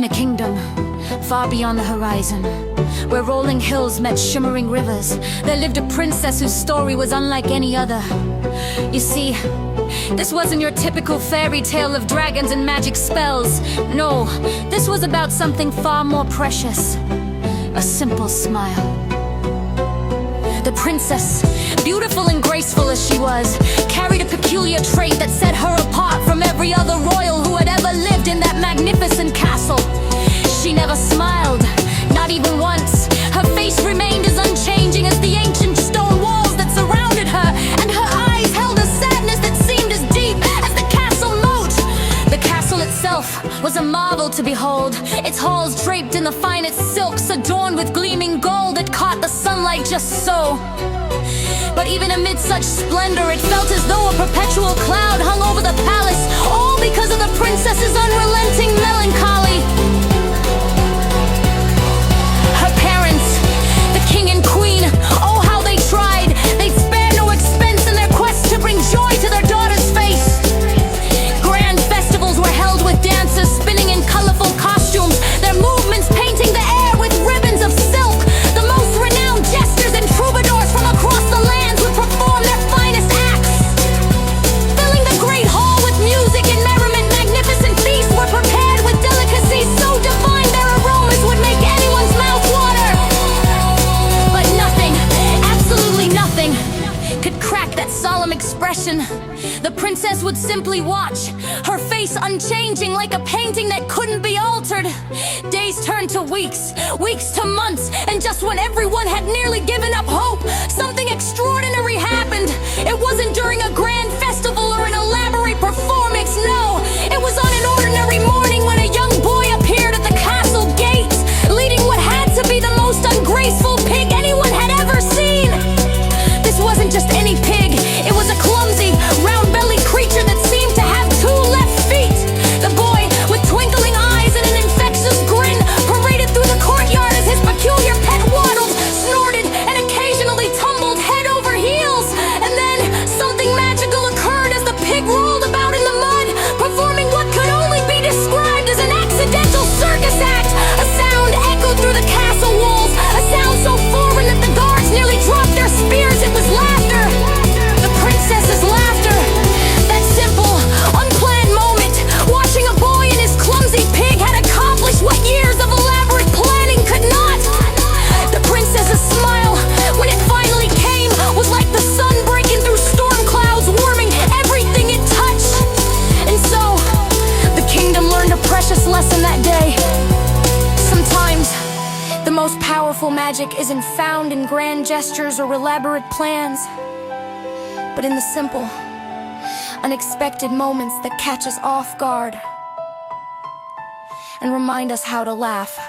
a kingdom far beyond the horizon, where rolling hills met shimmering rivers, there lived a princess whose story was unlike any other. You see, this wasn't your typical fairy tale of dragons and magic spells. No, this was about something far more precious. A simple smile. The princess, beautiful and graceful as she was, carried a peculiar trait that set her apart from every other royal who had ever lived in that magnificent castle. She never smiled, not even once. Her face remained as unchanging as the ancient stone walls that surrounded her, and her eyes held a sadness that seemed as deep as the castle moat. The castle itself was a marvel to behold, its halls draped in the finest silks, adorned with gleaming gold that caught the sunlight just so. But even amid such splendor, it felt as though a perpetual cloud hung over the palace, all because of the princess's unrelenting melancholy. Her parents, the king and queen, oh how they tried. They'd spare no expense in their quest to bring joy to their daughter's face. Grand festivals were held with dancers spinning in colorful costumes, their movements painting the air with ribbons of silk. The most renowned jesters and troubadours from across the lands would perform their finest acts. Filling the great hall with music and merriment, magnificent feasts were prepared with delicacies so divine their aromas would make anyone's mouth water. But nothing, absolutely nothing, could crack that solemn expression. The princess would simply watch, her face unchanging like a painting that couldn't be altered. Days turned to weeks, weeks to months, and just when everyone had nearly given up hope, something extraordinary happened. It wasn't during a grand festival or an elaborate performance, no. It was on an ordinary morning when a young boy appeared at the castle gates, leading what had to be the most ungraceful pig anyone had ever seen. This wasn't just any pig, it was a clumsy, round-bellied creature that seemed to have 2 left feet. The boy, with twinkling eyes and an infectious grin, paraded through the courtyard as his peculiar pet waddled, snorted, and occasionally tumbled head over heels. And then something magical occurred as the pig rolled about in the mud, performing what could only be described as an accidental circus act. A sound echoed through the castle walls, a sound so foreign that the guards nearly dropped their spears. It was laughter, the princess's laughter. That simple, unplanned moment, watching a boy and his clumsy pig, had accomplished what years of elaborate planning could not. The princess's smile, when it finally came, was like the sun breaking through storm clouds, warming everything it touched. And so, the kingdom learned a precious lesson that day. Sometimes, the most powerful magic isn't found in grand gestures or elaborate plans, but in the simple, unexpected moments that catch us off guard and remind us how to laugh.